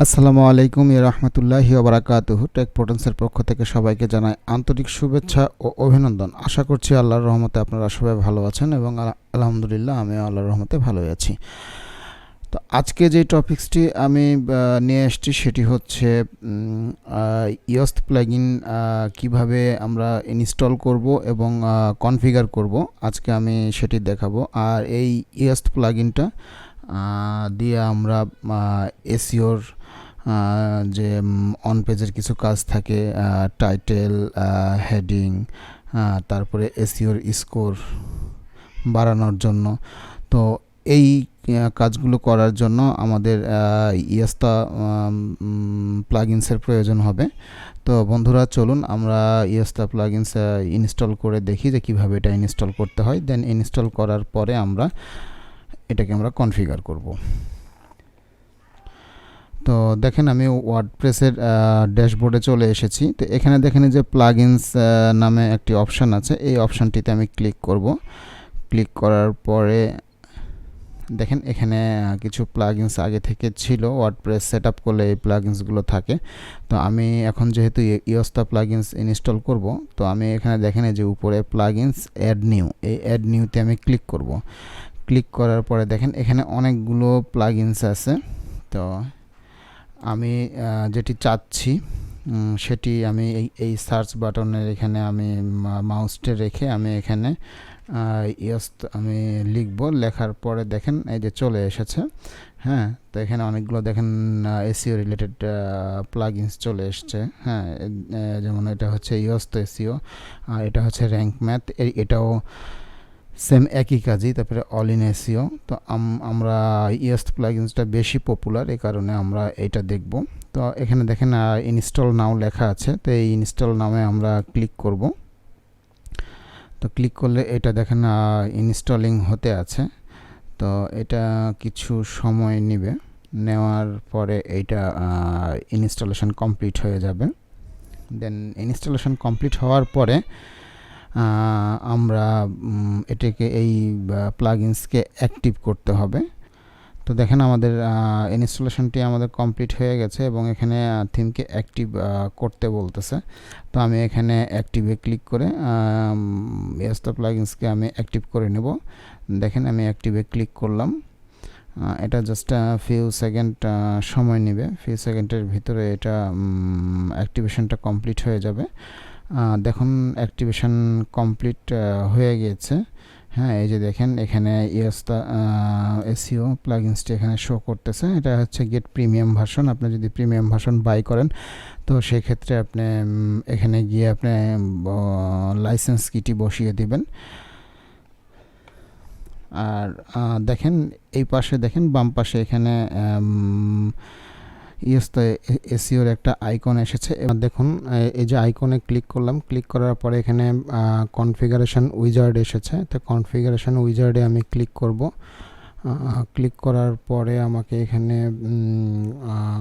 আসসালামু আলাইকুম ইয়া রাহমাতুল্লাহি ওয়া বারাকাতুহু। টেক পোটেন্সের পক্ষ থেকে সবাইকে জানাই আন্তরিক শুভেচ্ছা ও অভিনন্দন। আশা করছি আল্লাহর রহমতে আপনারা সবাই ভালো আছেন এবং আলহামদুলিল্লাহ আমিও আল্লাহর রহমতে ভালোই আছি। তো আজকে যে টপিকসটি আমি নিয়ে এসেছি সেটি হচ্ছে ইয়োস্ট প্লাগইন কিভাবে আমরা ইনস্টল করব এবং কনফিগার করব। আজকে আমি সেটি দেখাবো। আর এই ইয়োস্ট প্লাগইনটা দিয়ে আমরা এসইওর যে অন পেজের কিছু কাজ থাকে, টাইটেল, হেডিং, তারপরে এসইওর স্কোর বাড়ানোর জন্য, তো এই কাজগুলো করার জন্য আমাদের ইয়োস্টা প্লাগইনসের প্রয়োজন হবে। তো বন্ধুরা চলুন আমরা ইয়োস্টা প্লাগইনস ইনস্টল করে দেখি যে কীভাবে এটা ইনস্টল করতে হয়। দেন ইনস্টল করার পরে এটাকে আমরা কনফিগার করব। তো দেখেন আমি ওয়ার্ডপ্রেসের ড্যাশবোর্ডে চলে এসেছি। তো এখানে দেখেন যে প্লাগইনস নামে একটি অপশান আছে, এই অপশানটিতে আমি ক্লিক করব। ক্লিক করার পরে দেখেন এখানে কিছু প্লাগইনস আগে থেকে ছিল, ওয়ার্ডপ্রেস সেটআপ করলে এই প্লাগইনসগুলো থাকে। তো আমি এখন যেহেতু ইয়োস্টা প্লাগইনস ইনস্টল করব, তো আমি এখানে দেখেন যে উপরে প্লাগইনস অ্যাড নিউ, এই অ্যাড নিউতে আমি ক্লিক করব। ক্লিক করার পরে দেখেন এখানে অনেকগুলো প্লাগইনস আছে। তো আমি যেটি চাচ্ছি সেটি আমি এই সার্চ বাটনের এখানে আমি মাউসটা রেখে আমি এখানে ইয়োস্ট আমি লিখব। লেখার পরে দেখেন এই যে চলে এসেছে। হ্যাঁ, তো এখানে অনেকগুলো দেখেন এসইও রিলেটেড প্লাগইনস চলে এসছে। হ্যাঁ, যেমন এটা হচ্ছে ইয়োস্ট এসইও, আর এটা হচ্ছে র্যাঙ্ক ম্যাথ, এটাও সেম একই কাজই। তারপরে অল ইন এসইও। তো আমরা ইয়োস্ট প্লাগইনসটা বেশি পপুলার, এই কারণে আমরা এটা দেখব। তো এখানে দেখেন ইনস্টল নাও লেখা আছে, তো এই ইনস্টল নামে আমরা ক্লিক করব। তো ক্লিক করলে এটা দেখেন ইনস্টলিং হতে আছে। তো এটা কিছু সময় নেবে, নেওয়ার পরে এইটা ইনস্টলেশন কমপ্লিট হয়ে যাবে। দেন ইনস্টলেশন কমপ্লিট হওয়ার পরে আমরা এটাকে এই প্লাগইনসকে অ্যাক্টিভ করতে হবে। তো দেখেন আমাদের ইনস্টলেশনটি আমাদের কমপ্লিট হয়ে গেছে এবং এখানে থিমকে অ্যাক্টিভ করতে বলতেছে। তো আমি এখানে অ্যাক্টিভে ক্লিক করে ইয়োস্টা প্লাগইনসকে আমি অ্যাক্টিভ করে নেব। দেখেন আমি অ্যাক্টিভে ক্লিক করলাম। এটা জাস্ট ফিউ সেকেন্ড সময় নেবে, ফিউ সেকেন্ডের ভিতরে এটা অ্যাক্টিভেশনটা কমপ্লিট হয়ে যাবে। দেখুন অ্যাক্টিভেশন কমপ্লিট হয়ে গিয়েছে। হ্যাঁ, এই যে দেখেন এখানে ইয়োস্টা এসইও প্লাগইনসটি এখানে শো করতেছে। এটা হচ্ছে গেট প্রিমিয়াম ভার্সন। আপনি যদি প্রিমিয়াম ভার্সন বাই করেন তো সেই ক্ষেত্রে আপনি এখানে গিয়ে আপনি লাইসেন্স কিটি বসিয়ে দিবেন। আর দেখেন এই পাশে দেখেন বাম পাশে এখানে ইয়োস্টা এসইওর একটা আইকন এসেছে। এবার দেখুন এই যে আইকনে ক্লিক করলাম, ক্লিক করার পরে এখানে কনফিগারেশন উইজার্ড এসেছে। তো কনফিগারেশন উইজার্ডে আমি ক্লিক করব। ক্লিক করার পরে আমাকে এখানে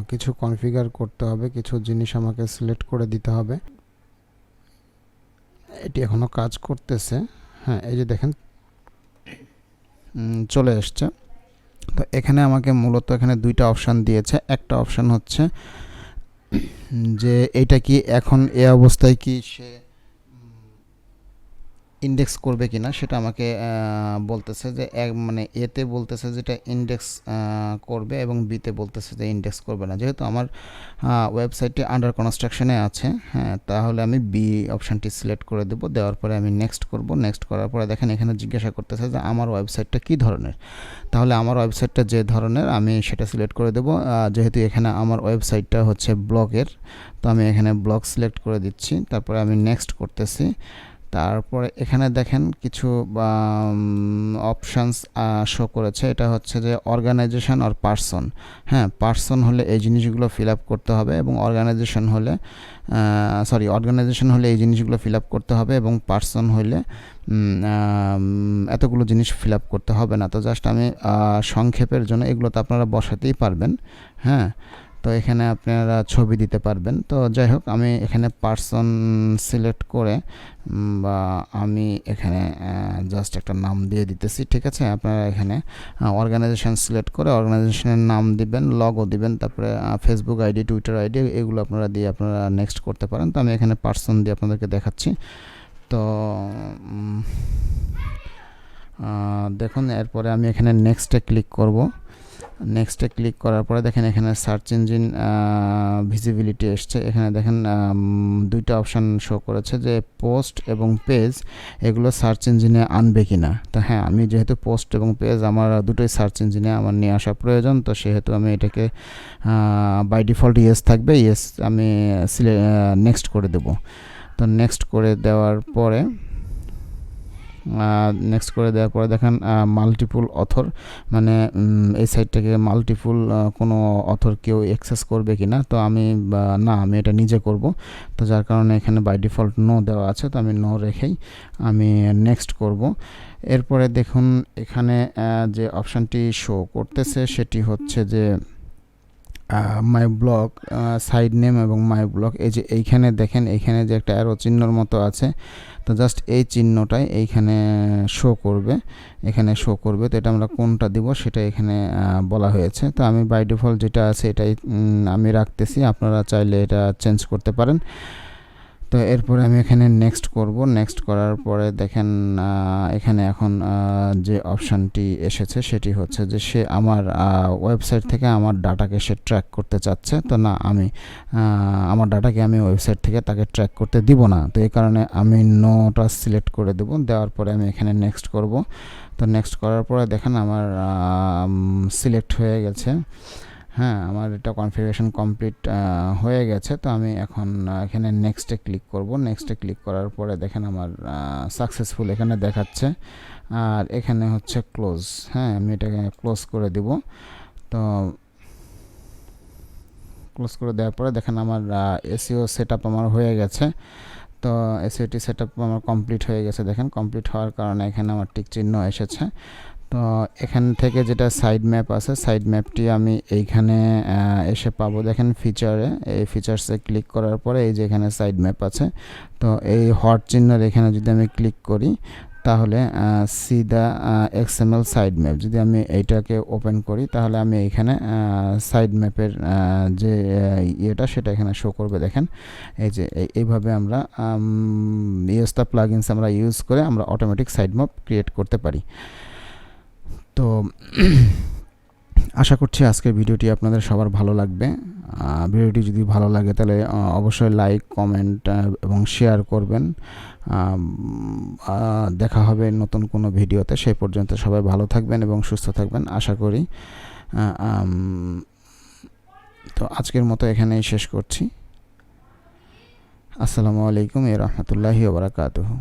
কিছু কনফিগার করতে হবে, কিছু জিনিস আমাকে সিলেক্ট করে দিতে হবে। এটি এখনও কাজ করতেছে। হ্যাঁ, এই যে দেখেন চলে এসছে। তো এখানে আমাকে মূলত এখানে দুইটা অপশান দিয়েছে। একটা অপশান হচ্ছে যে এটা কি এখন এই অবস্থায় কি সে ইন্ডেক্স করবে কিনা সেটা আমাকে বলতেছে যে মানে এতে বলতেছে যেটা ইন্ডেক্স করবে এবং বিতে বলতেছে যে ইন্ডেক্স করবে না। যেহেতু আমার ওয়েবসাইটটি আন্ডার কনস্ট্রাকশনে আছে, হ্যাঁ, তাহলে আমি বি অপশানটি সিলেক্ট করে দেবো। দেওয়ার পরে আমি নেক্সট করব। নেক্সট করার পরে দেখেন এখানে জিজ্ঞাসা করতেছে যে আমার ওয়েবসাইটটা কী ধরনের। তাহলে আমার ওয়েবসাইটটা যে ধরনের আমি সেটা সিলেক্ট করে দেবো। যেহেতু এখানে আমার ওয়েবসাইটটা হচ্ছে ব্লগের, তো আমি এখানে ব্লগ সিলেক্ট করে দিচ্ছি। তারপরে আমি নেক্সট করতেছি। তারপরে এখানে দেখেন কিছু অপশানস শো করেছে। এটা হচ্ছে যে অর্গানাইজেশন আর পার্সন। হ্যাঁ, পার্সন হলে এই জিনিসগুলো ফিল আপ করতে হবে এবং অর্গানাইজেশন হলে এই জিনিসগুলো ফিল আপ করতে হবে এবং পার্সন হলে এতগুলো জিনিস ফিল আপ করতে হবে না। তো জাস্ট আমি সংক্ষেপের জন্য এগুলো তো আপনারা বসাতেই পারবেন। হ্যাঁ, তো এখানে আপনারা ছবি দিতে পারবেন। তো যাই হোক, আমি এখানে পার্সন সিলেক্ট করে বা আমি এখানে জাস্ট একটা নাম দিয়ে দিতেছি, ঠিক আছে। আপনারা এখানে অর্গানাইজেশন সিলেক্ট করে অর্গানাইজেশনের নাম দিবেন, লগো দিবেন, তারপরে ফেসবুক আইডি, টুইটার আইডি, এগুলো আপনারা দিয়ে আপনারা নেক্সট করতে পারেন। তো আমি এখানে পার্সন দিয়ে আপনাদেরকে দেখাচ্ছি। তো দেখুন, এরপরে আমি এখানে নেক্সটে ক্লিক করব। নেক্সটে ক্লিক করার পরে দেখেন এখানে সার্চ ইঞ্জিন ভিজিবিলিটি এসছে। এখানে দেখেন দুইটা অপশান শো করেছে যে পোস্ট এবং পেজ এগুলো সার্চ ইঞ্জিনে আনবে কি না। তো হ্যাঁ, আমি যেহেতু পোস্ট এবং পেজ আমার দুটোই সার্চ ইঞ্জিনে আমার নিয়ে আসা প্রয়োজন, তো সেহেতু আমি এটাকে বাই ডিফল্ট ইয়েস থাকবে, ইয়েস আমি নেক্সট করে দেব। তো নেক্সট করে দেওয়ার পরে দেখেন মাল্টিপুল অথর, মানে এই সাইটটাকে মাল্টিপুল কোনো অথর কেউ অ্যাক্সেস করবে কি না। তো আমি আমি এটা নিজে করব। তো যার কারণে এখানে বাই ডিফল্ট নো দেওয়া আছে, তো আমি নো রেখেই আমি নেক্সট করব। এরপরে দেখুন এখানে যে অপশানটি শো করতেছে সেটি হচ্ছে যে মাই ব্লগ, সাইড নেম এবং মাই ব্লগ। এই যে এইখানে দেখেন, এইখানে যে একটা অ্যারো চিহ্নর মতো আছে, তো জাস্ট এই চিহ্নটাই এইখানে শো করবে, এখানে শো করবে। তো এটা আমরা কোনটা দিব সেটা এখানে বলা হয়েছে। তো আমি বাই ডিফল্ট যেটা আছে এটাই আমি রাখতেছি, আপনারা চাইলে এটা চেঞ্জ করতে পারেন। তো এরপরে আমি এখানে নেক্সট করব। নেক্সট করার পরে দেখেন এখানে এখন যে অপশানটি এসেছে সেটি হচ্ছে যে সে আমার ওয়েবসাইট থেকে আমার ডাটাকে সে ট্র্যাক করতে চাচ্ছে। তো না, আমি আমার ডাটাকে আমি ওয়েবসাইট থেকে তাকে ট্র্যাক করতে দিব না। তো এই কারণে আমি নোটা সিলেক্ট করে দেব। দেওয়ার পরে আমি এখানে নেক্সট করব। তো নেক্সট করার পরে দেখেন আমার সিলেক্ট হয়ে গেছে। হ্যাঁ, আমার এটা কনফিগারেশন কমপ্লিট হয়ে গেছে। তো আমি এখন এখানে নেক্সটে ক্লিক করব। নেক্সটে ক্লিক করার পরে দেখেন আমার সাকসেসফুল এখানে দেখাচ্ছে, আর এখানে হচ্ছে ক্লোজ। হ্যাঁ, আমি এটাকে ক্লোজ করে দিব। তো ক্লোজ করে দেওয়ার পরে দেখেন আমার এসইও সেটআপ আমার হয়ে গেছে। তো এসইওটি সেটআপ আমার কমপ্লিট হয়ে গেছে। দেখেন কমপ্লিট হওয়ার কারণে এখানে আমার টিক চিহ্ন এসেছে। তো এখান থেকে যেটা সাইড ম্যাপ আছে, সাইড ম্যাপটি আমি এইখানে এসে পাবো। দেখেন ফিচারে, এই ফিচার্সে ক্লিক করার পরে এই যে এখানে সাইড ম্যাপ আছে। তো এই হট চিহ্নের এখানে যদি আমি ক্লিক করি তাহলে C the XML side map, যদি আমি এইটাকে ওপেন করি তাহলে আমি এইখানে সাইড ম্যাপের যে ইয়েটা সেটা এখানে শো করবে। দেখেন এই যে এইভাবে আমরা ইউএসটা প্লাগইনস আমরা ইউজ করে আমরা অটোমেটিক সাইড ম্যাপ ক্রিয়েট করতে পারি। তো আশা করছি আজকের ভিডিওটি আপনাদের সবার ভালো লাগবে। ভিডিওটি যদি ভালো লাগে তাহলে অবশ্যই লাইক, কমেন্ট এবং শেয়ার করবেন। দেখা হবে নতুন কোনো ভিডিওতে। সেই পর্যন্ত সবাই ভালো থাকবেন এবং সুস্থ থাকবেন আশা করি। তো আজকের মতো এখানেই শেষ করছি। আসসালামু আলাইকুম ওয়া রাহমাতুল্লাহি ওয়া বারাকাতুহু।